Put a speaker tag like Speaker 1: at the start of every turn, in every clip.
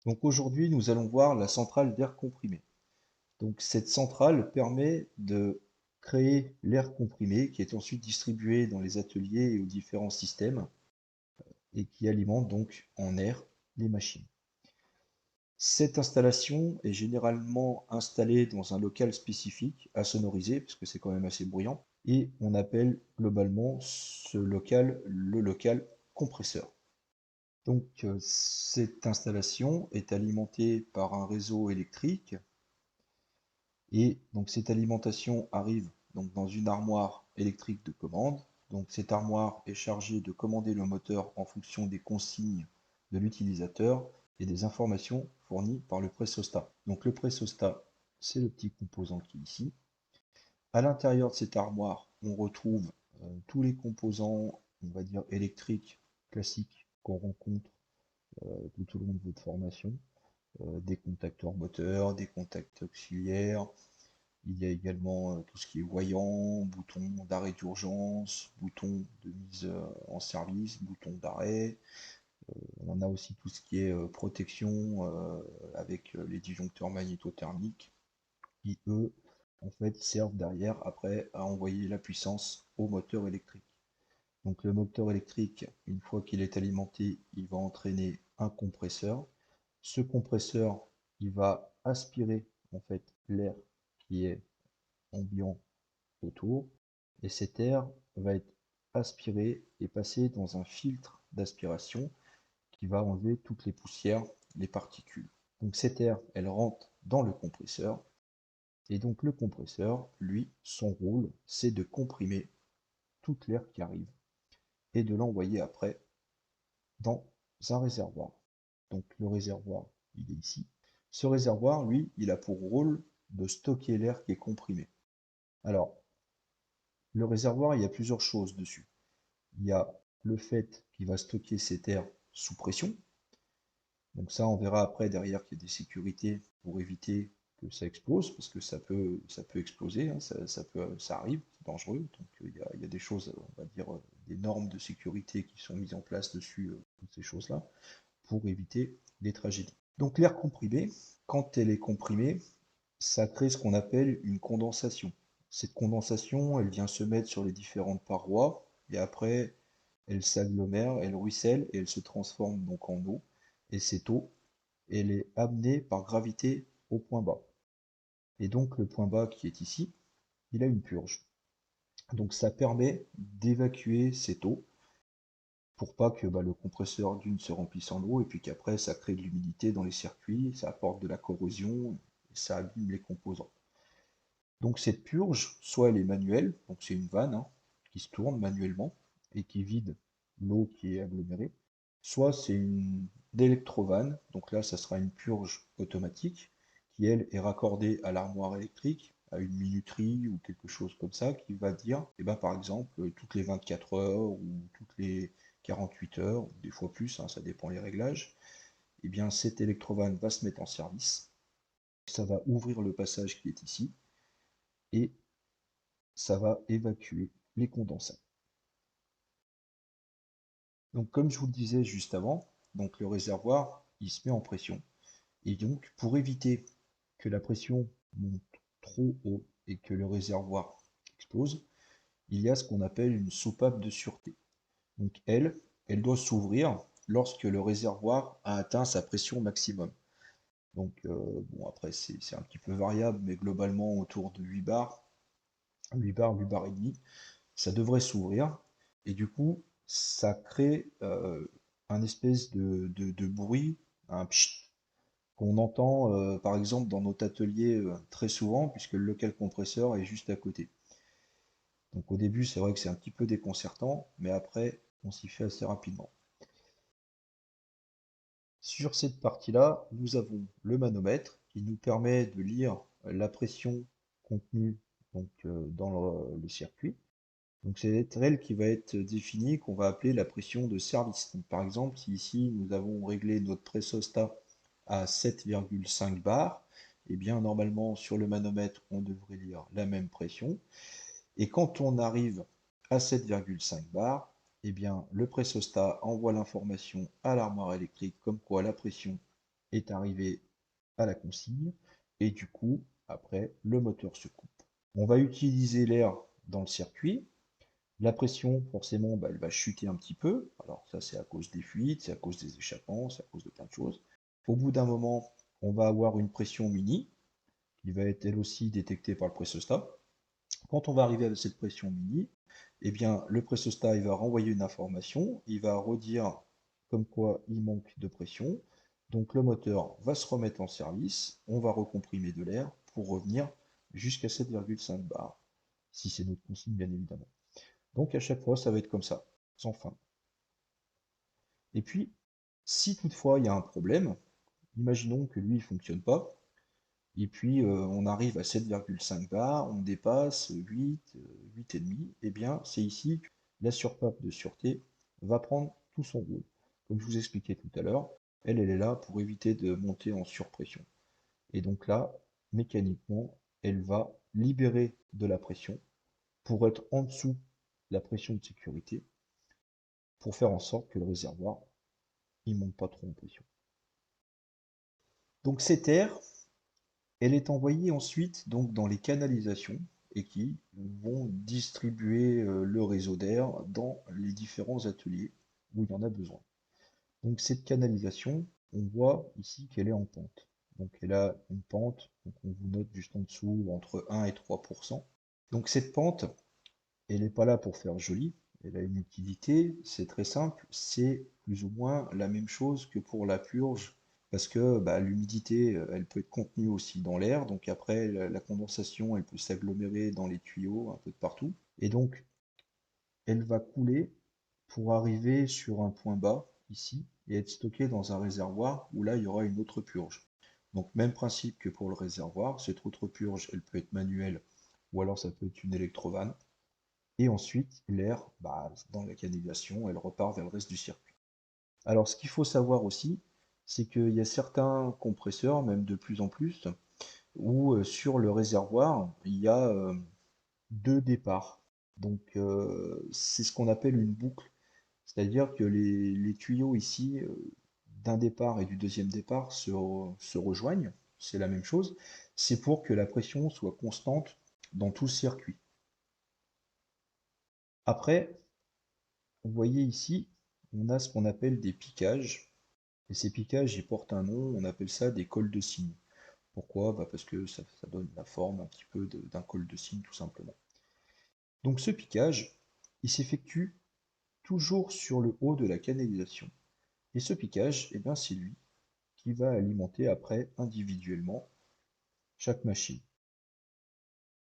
Speaker 1: Donc aujourd'hui, nous allons voir la centrale d'air comprimé. Donc cette centrale permet de créer l'air comprimé qui est ensuite distribué dans les ateliers et aux différents systèmes et qui alimente donc en air les machines. Cette installation est généralement installée dans un local spécifique à sonoriser parce que c'est quand même assez bruyant et on appelle globalement ce local le local compresseur. Donc cette installation est alimentée par un réseau électrique et donc cette alimentation arrive donc dans une armoire électrique de commande. Donc cette armoire est chargée de commander le moteur en fonction des consignes de l'utilisateur et des informations fournies par le pressostat. Donc le pressostat, c'est le petit composant qui est ici. À l'intérieur de cette armoire, on retrouve tous les composants, on va dire électriques classiques qu'on rencontre tout au long de votre formation. Des contacteurs moteurs, des contacts auxiliaires. Il y a également tout ce qui est voyant, bouton d'arrêt d'urgence, bouton de mise en service, bouton d'arrêt. On a aussi tout ce qui est protection avec les disjoncteurs magnétothermiques qui, eux, en fait, servent derrière après à envoyer la puissance au moteur électrique. Donc le moteur électrique, une fois qu'il est alimenté, il va entraîner un compresseur. Ce compresseur, il va aspirer en fait l'air qui est ambiant autour, et cet air va être aspiré et passé dans un filtre d'aspiration qui va enlever toutes les poussières, les particules. Donc cet air, elle rentre dans le compresseur, et donc le compresseur, lui, son rôle, c'est de comprimer toute l'air qui arrive et de l'envoyer après dans un réservoir. Donc le réservoir, il est ici. Ce réservoir, lui, il a pour rôle de stocker l'air qui est comprimé. Alors, le réservoir, il y a plusieurs choses dessus. Il y a le fait qu'il va stocker cet air sous pression. Donc ça, on verra après derrière qu'il y a des sécurités pour éviter que ça explose, parce que ça peut exploser, hein, ça arrive, c'est dangereux. Donc il y a des choses, on va dire, des normes de sécurité qui sont mises en place dessus, toutes ces choses-là, pour éviter des tragédies. Donc l'air comprimé, quand elle est comprimée, ça crée ce qu'on appelle une condensation. Cette condensation, elle vient se mettre sur les différentes parois, et après, elle s'agglomère, elle ruisselle, et elle se transforme donc en eau. Et cette eau, elle est amenée par gravité au point bas. Et donc le point bas qui est ici, il a une purge. Donc ça permet d'évacuer cette eau pour pas que le compresseur d'une se remplisse en eau et puis qu'après ça crée de l'humidité dans les circuits, ça apporte de la corrosion et ça abîme les composants. Donc cette purge, soit elle est manuelle, donc c'est une vanne qui se tourne manuellement et qui vide l'eau qui est agglomérée, soit c'est une électrovanne, donc là ça sera une purge automatique qui elle est raccordée à l'armoire électrique, à une minuterie ou quelque chose comme ça, qui va dire, eh ben, par exemple, toutes les 24 heures ou toutes les 48 heures, ou des fois plus, ça dépend les réglages, eh bien cette électrovanne va se mettre en service, ça va ouvrir le passage qui est ici, et ça va évacuer les condensats. Donc comme je vous le disais juste avant, donc le réservoir, il se met en pression. Et donc pour éviter que la pression monte trop haut et que le réservoir explose, il y a ce qu'on appelle une soupape de sûreté. Donc elle doit s'ouvrir lorsque le réservoir a atteint sa pression maximum. Donc bon après c'est un petit peu variable, mais globalement autour de 8 bars, 8 bars, 8 bars et demi, ça devrait s'ouvrir, et du coup, ça crée un espèce de bruit, un pchit, qu'on entend par exemple dans notre atelier très souvent, puisque le local compresseur est juste à côté. Donc au début, c'est vrai que c'est un petit peu déconcertant, mais après, on s'y fait assez rapidement. Sur cette partie-là, nous avons le manomètre qui nous permet de lire la pression contenue donc, dans le circuit. Donc c'est elle qui va être définie, qu'on va appeler la pression de service. Donc par exemple, si ici nous avons réglé notre pressostat à 7,5 bars, et bien normalement sur le manomètre on devrait lire la même pression. Et quand on arrive à 7,5 bars, et bien le pressostat envoie l'information à l'armoire électrique comme quoi la pression est arrivé à la consigne, et du coup, après, le moteur se coupe. On va utiliser l'air dans le circuit. La pression, forcément, bah, elle va chuter un petit peu. Alors ça, c'est à cause des fuites, c'est à cause des échappements, c'est à cause de plein de choses. Au bout d'un moment, on va avoir une pression mini, qui va être elle aussi détectée par le pressostat. Quand on va arriver à cette pression mini, eh bien, le pressostat il va renvoyer une information, il va redire comme quoi il manque de pression. Donc le moteur va se remettre en service, on va recomprimer de l'air pour revenir jusqu'à 7,5 bars, si c'est notre consigne bien évidemment. Donc à chaque fois, ça va être comme ça, sans fin. Et puis, si toutefois il y a un problème, imaginons que lui, il ne fonctionne pas, et puis on arrive à 7,5 bars, on dépasse 8, 8,5, et bien c'est ici que la surpape de sûreté va prendre tout son rôle. Comme je vous expliquais tout à l'heure, elle est là pour éviter de monter en surpression. Et donc là, mécaniquement, elle va libérer de la pression pour être en dessous de la pression de sécurité, pour faire en sorte que le réservoir ne monte pas trop en pression. Donc cette air, elle est envoyée ensuite donc dans les canalisations et qui vont distribuer le réseau d'air dans les différents ateliers où il y en a besoin. Donc cette canalisation, on voit ici qu'elle est en pente. Donc elle a une pente, donc on vous note juste en dessous entre 1 et 3%. Donc cette pente, elle n'est pas là pour faire joli, elle a une utilité, c'est très simple, c'est plus ou moins la même chose que pour la purge, parce que bah, l'humidité, elle peut être contenue aussi dans l'air, donc après la condensation, elle peut s'agglomérer dans les tuyaux un peu de partout, et donc elle va couler pour arriver sur un point bas, ici, et être stockée dans un réservoir où là, il y aura une autre purge. Donc même principe que pour le réservoir, cette autre purge, elle peut être manuelle, ou alors ça peut être une électrovanne. Et ensuite, l'air, bah, dans la canalisation, elle repart vers le reste du circuit. Alors, ce qu'il faut savoir aussi, c'est qu'il y a certains compresseurs, même de plus en plus, où sur le réservoir, il y a deux départs. Donc, c'est ce qu'on appelle une boucle. C'est-à-dire que les tuyaux ici, d'un départ et du deuxième départ, se rejoignent. C'est la même chose. C'est pour que la pression soit constante dans tout le circuit. Après, vous voyez ici, on a ce qu'on appelle des piquages. Et ces piquages, ils portent un nom, on appelle ça des cols de cygne. Pourquoi? Bah parce que ça donne la forme un petit peu d'un col de cygne, tout simplement. Donc ce piquage, il s'effectue toujours sur le haut de la canalisation. Et ce piquage, eh bien, c'est lui qui va alimenter après individuellement chaque machine.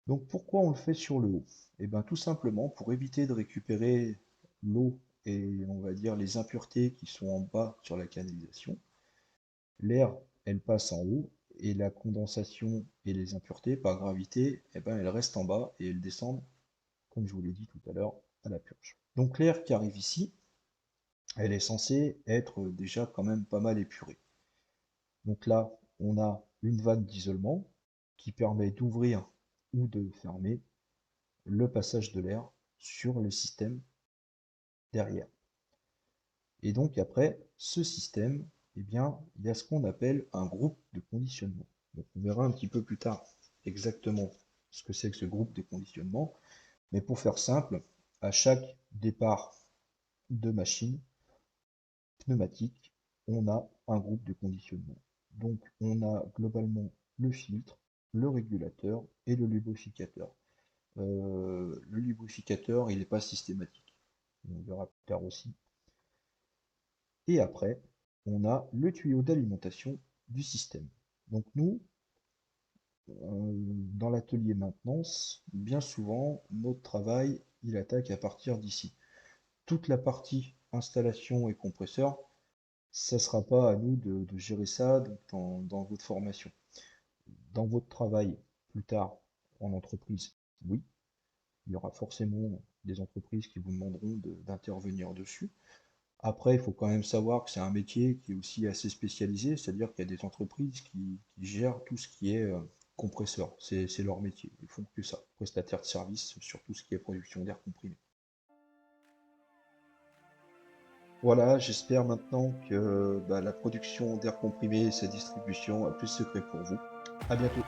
Speaker 1: Donc pourquoi on le fait sur le haut? Eh bien tout simplement pour éviter de récupérer l'eau et on va dire les impuretés qui sont en bas sur la canalisation. L'air, elle passe en haut et la condensation et les impuretés par gravité, eh ben, elles restent en bas et elles descendent, comme je vous l'ai dit tout à l'heure, à la purge. Donc l'air qui arrive ici, elle est censée être déjà quand même pas mal épurée. Donc là, on a une vanne d'isolement qui permet d'ouvrir ou de fermer le passage de l'air sur le système derrière. Et donc après, ce système, eh bien, il y a ce qu'on appelle un groupe de conditionnement. Donc on verra un petit peu plus tard exactement ce que c'est que ce groupe de conditionnement. Mais pour faire simple, à chaque départ de machine pneumatique, on a un groupe de conditionnement. Donc on a globalement le filtre, le régulateur et le lubrificateur. Le lubrificateur, il n'est pas systématique. On verra plus tard aussi. Et après, on a le tuyau d'alimentation du système. Donc nous, dans l'atelier maintenance, bien souvent, notre travail, il attaque à partir d'ici. Toute la partie installation et compresseur, ça ne sera pas à nous de gérer ça dans votre formation. Dans votre travail, plus tard, en entreprise, oui, il y aura forcément des entreprises qui vous demanderont d'intervenir dessus. Après, il faut quand même savoir que c'est un métier qui est aussi assez spécialisé, c'est-à-dire qu'il y a des entreprises qui gèrent tout ce qui est compresseur. C'est leur métier. Ils font que ça. Prestataire de service sur tout ce qui est production d'air comprimé. Voilà, j'espère maintenant que bah, la production d'air comprimé et sa distribution a plus secret pour vous. À bientôt.